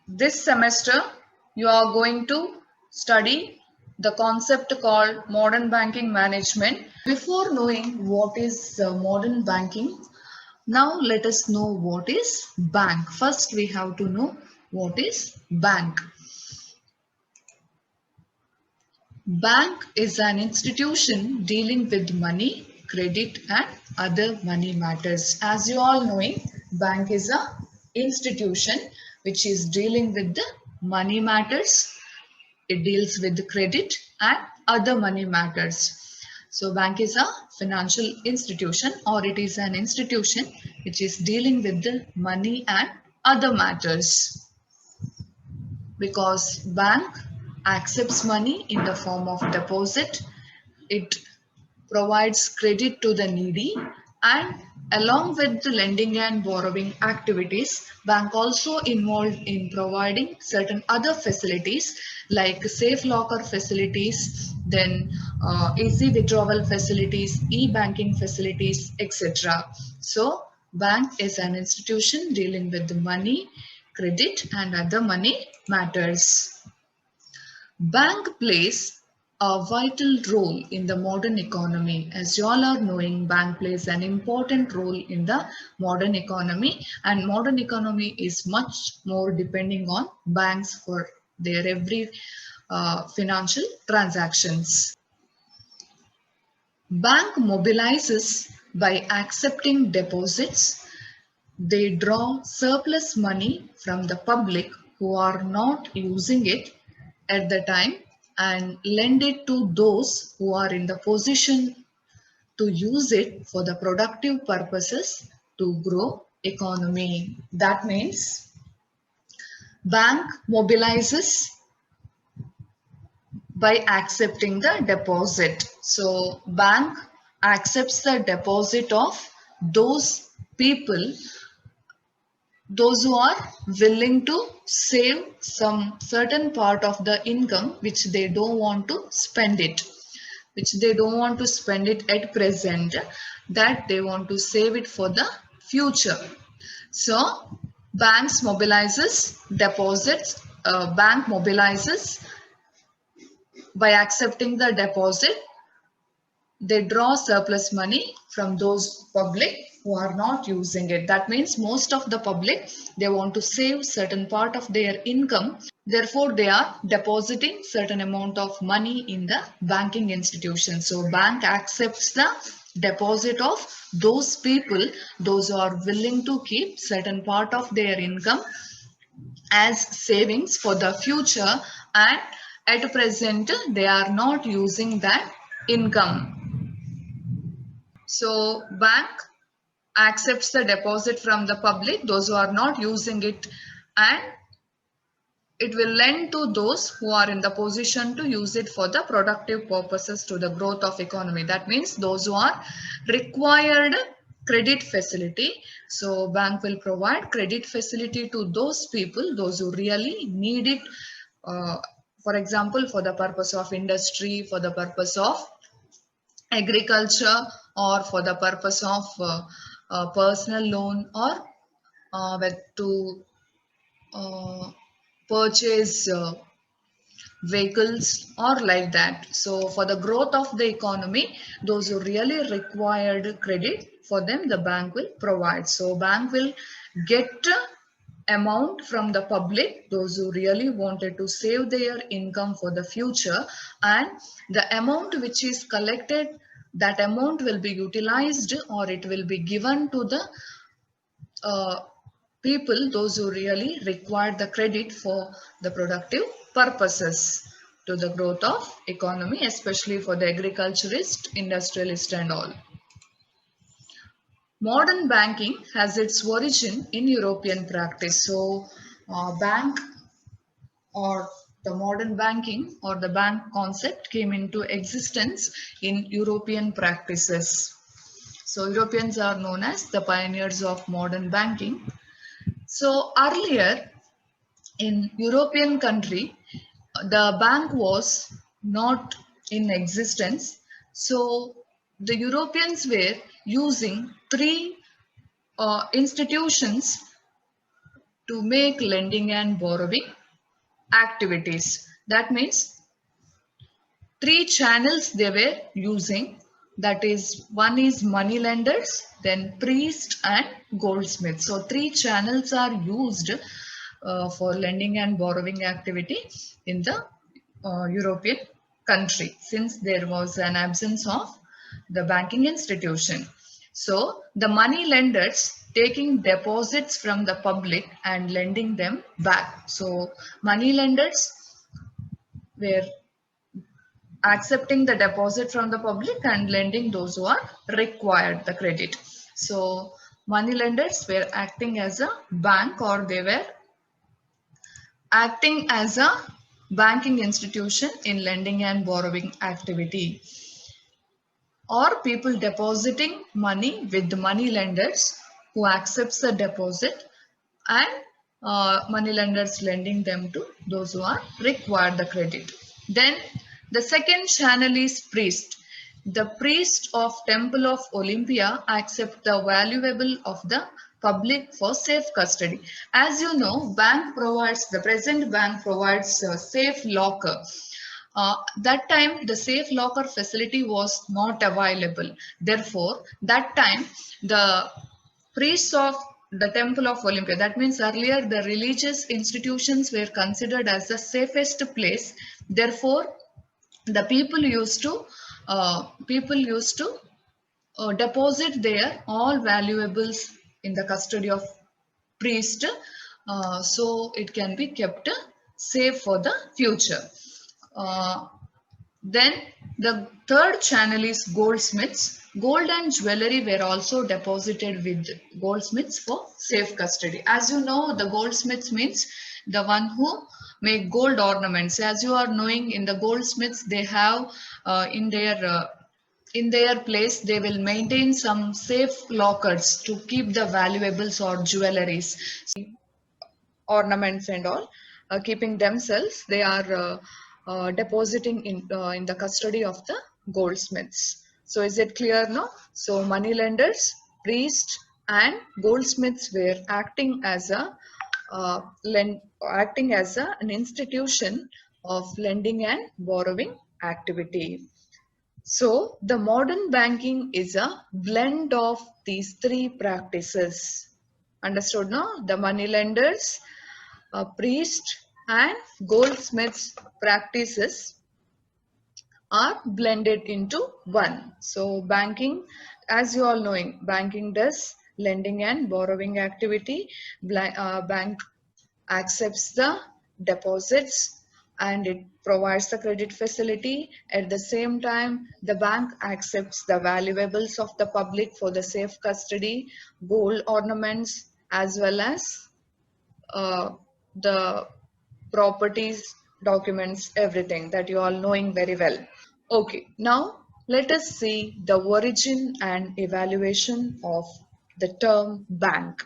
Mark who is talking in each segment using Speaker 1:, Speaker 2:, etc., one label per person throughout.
Speaker 1: This semester, you are going to study the concept called modern banking management. Before knowing what is modern banking, now let us know what is bank. First, we have to know what is bank. Bank is an institution dealing with money, credit and other money matters. As you all knowing, bank is a institution which is dealing with the money matters. It deals with the credit and other money matters. So bank is a financial institution, or it is an institution which is dealing with the money and other matters, because bank accepts money in the form of deposit. It provides credit to the needy, and along with the lending and borrowing activities, bank also involved in providing certain other facilities like safe locker facilities, then easy withdrawal facilities, e-banking facilities, etc. So bank is an institution dealing with the money, credit and other money matters. Bank plays a vital role in the modern economy. As you all are knowing, bank plays an important role in the modern economy, and modern economy is much more depending on banks for their every financial transactions. Bank mobilizes by accepting deposits. They draw surplus money from the public who are not using it at the time and lend it to those who are in the position to use it for the productive purposes to grow economy. That means bank mobilizes by accepting the deposit. So bank accepts the deposit of those people, those who are willing to save some certain part of the income which they don't want to spend it, at present, that they want to save it for the future. So banks mobilizes deposits, bank mobilizes by accepting the deposit. They draw surplus money from those public who are not using it. That means most of the public, they want to save certain part of their income. Therefore, they are depositing certain amount of money in the banking institution. So bank accepts the deposit of those people, those who are willing to keep certain part of their income as savings for the future, and at present they are not using that income. So bank accepts the deposit from the public, those who are not using it, and it will lend to those who are in the position to use it for the productive purposes to the growth of economy. That means those who are required credit facility. So bank will provide credit facility to those people, those who really need it. Uh, for example, for the purpose of industry, for the purpose of agriculture, or for the purpose of personal loan, or to uh, purchase vehicles or like that. So for the growth of the economy, those who really required credit, for them the bank will provide. So bank will get amount from the public, those who really wanted to save their income for the future, and the amount which is collected, that amount will be utilized or it will be given to the uh, people, those who really require the credit for the productive purposes to the growth of economy, especially for the agriculturist, industrialist and all. Modern banking has its origin in European practice. So bank, or the modern banking or the bank concept, came into existence in European practices. So Europeans are known as the pioneers of modern banking. So earlier in European country, the bank was not in existence. So the Europeans were using three institutions to make lending and borrowing activities. That means three channels they were using. That is, one is money lenders, then priest and goldsmith. So three channels are used for lending and borrowing activity in the European country, since there was an absence of the banking institution. So the money lenders taking deposits from the public and lending them back. So money lenders were accepting the deposit from the public and lending those who are required the credit. So money lenders were acting as a bank, or they were acting as a banking institution in lending and borrowing activity, or people depositing money with the money lenders who accepts the deposit, and money lenders lending them to those who are required the credit. Then the second channel is priest. The priest of Temple of Olympia accept the valuable of the public for safe custody. As you know, the present bank provides a safe locker. That time the safe locker facility was not available. Therefore, that time the priests of the Temple of Olympia, that means earlier the religious institutions were considered as the safest place. Therefore, the people used to deposit their all valuables in the custody of priest, so it can be kept safe for the future. Uh, then the third channel is goldsmiths. Gold and jewelry were also deposited with goldsmiths for safe custody. As you know, the goldsmiths means the one who make gold ornaments. As you are knowing, in the goldsmiths, they have in their place they will maintain some safe lockers to keep the valuables or jewelries, ornaments and all, keeping themselves. They are depositing in the custody of the goldsmiths. So is it clear now? So money lenders, priests, and goldsmiths were acting as a an institution of lending and borrowing activity. So the modern banking is a blend of these three practices. Understood, no? The money lenders, priest, and goldsmiths practices are blended into one. So banking, as you all knowing, banking does lending and borrowing activity. Bank accepts the deposits and it provides the credit facility. At the same time, the bank accepts the valuables of the public for the safe custody, gold ornaments, as well as the properties, documents, everything that you all knowing very well. Okay, now let us see the origin and evaluation of the term bank.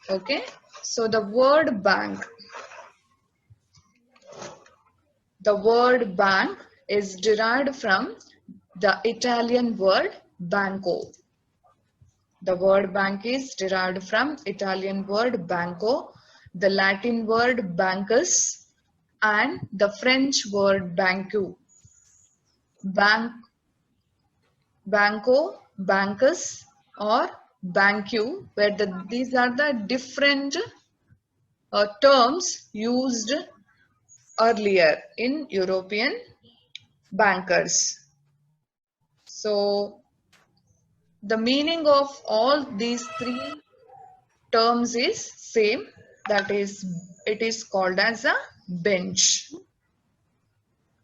Speaker 1: Okay, so the word bank is derived from the Italian word banco. The word bank is derived from Italian word banco, the Latin word bancus, and the French word banco. Banco, bancus, or bancu, where these are the different terms used earlier in European bankers. So the meaning of all these three terms is same, that is, it is called as a bench.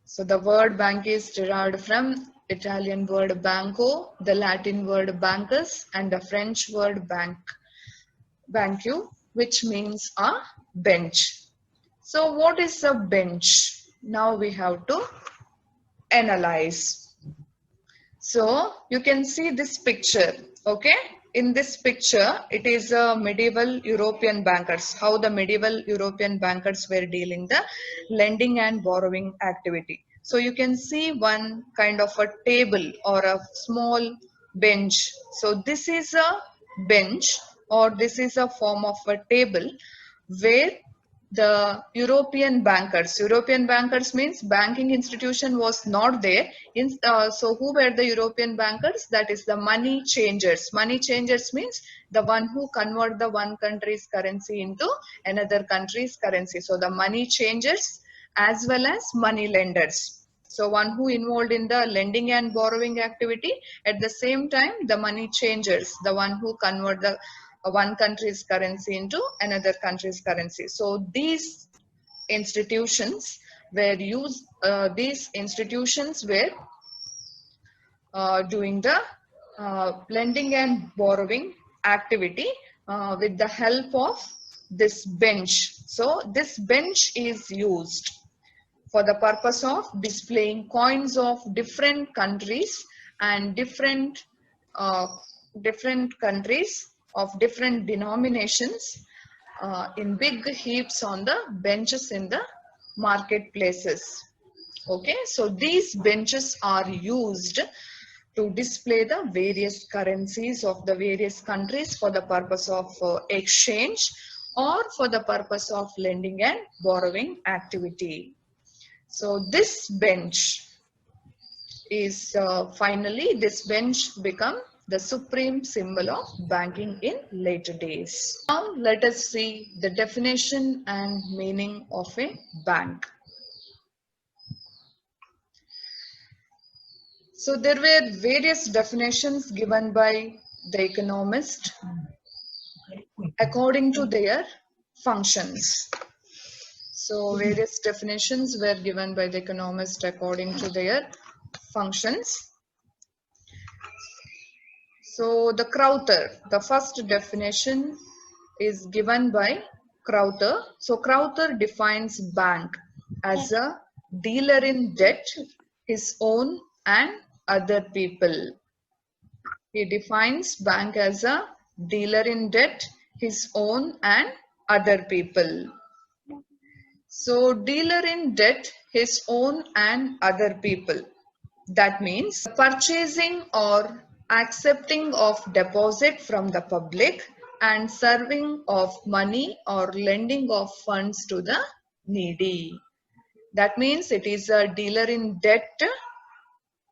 Speaker 1: So the word bank is derived from Italian word banco, the Latin word bancus, and the French word bancu, which means a bench. So what is a bench? Now we have to analyze. So you can see this picture, okay? In this picture, it is a medieval European bankers, how the medieval European bankers were dealing the lending and borrowing activity. So you can see one kind of a table or a small bench. So this is a bench or this is a form of a table where the European bankers means banking institution was not there. So who were the European bankers? That is the money changers. Money changers means the one who convert the one country's currency into another country's currency. So the money changers as well as money lenders. So one who involved in the lending and borrowing activity, at the same time the money changers, the one who convert the one country's currency into another country's currency. So these institutions were doing the lending and borrowing activity with the help of this bench. So this bench is used for the purpose of displaying coins of different countries and different countries of different denominations in big heaps on the benches in the marketplaces. Okay, so these benches are used to display the various currencies of the various countries for the purpose of exchange or for the purpose of lending and borrowing activity. So this bench is finally this bench become the supreme symbol of banking in later days. Now let us see the definition and meaning of a bank. So there were various definitions given by the economist according to their functions. So various definitions were given by the economist according to their functions. So the Crowther, the first definition is given by Crowther. So Crowther defines bank as a dealer in debt, his own and other people. He defines bank as a dealer in debt, his own and other people. So dealer in debt, his own and other people. That means purchasing or accepting of deposit from the public and serving of money or lending of funds to the needy. That means it is a dealer in debt,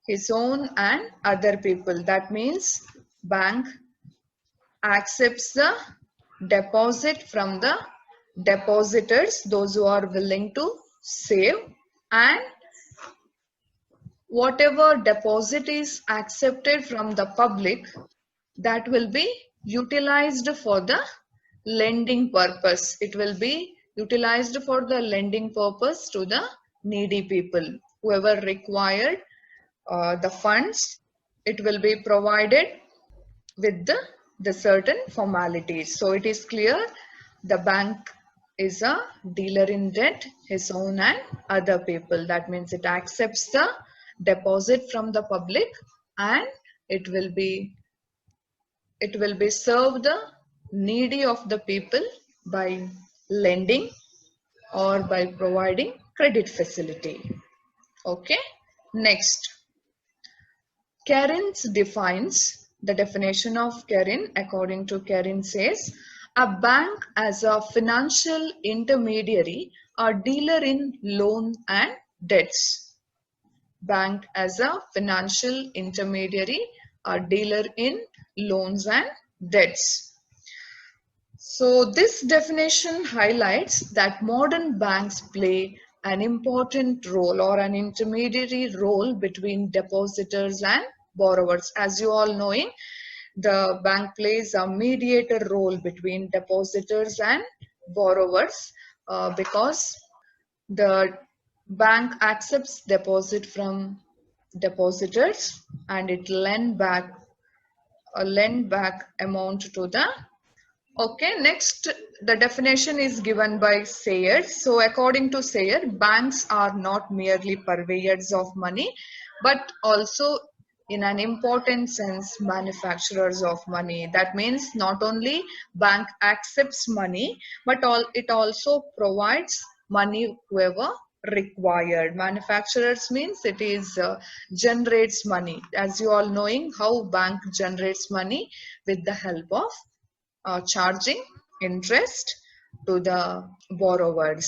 Speaker 1: his own and other people. That means bank accepts the deposit from the depositors, those who are willing to save, and whatever deposit is accepted from the public, that will be utilized for the lending purpose. It will be utilized for the lending purpose to the needy people. Whoever required the funds, it will be provided with the certain formalities. So it is clear the bank is a dealer in debt, his own and other people. That means it accepts the deposit from the public and it will be served the needy of the people by lending or by providing credit facility. Okay, next, Kerin's defines the definition of Kerin. According to Kerin says, a bank as a financial intermediary or dealer in loan and debts. Bank as a financial intermediary or dealer in loans and debts. So this definition highlights that modern banks play an important role or an intermediary role between depositors and borrowers. As you all knowing, the bank plays a mediator role between depositors and borrowers because the bank accepts deposit from depositors and it lend back amount to the. Okay, next, the definition is given by Sayers. So according to Sayers, banks are not merely purveyors of money, but also in an important sense, manufacturers of money. That means not only bank accepts money, but it also provides money whoever required. Manufacturers means it is generates money. As you all knowing how bank generates money with the help of charging interest to the borrowers.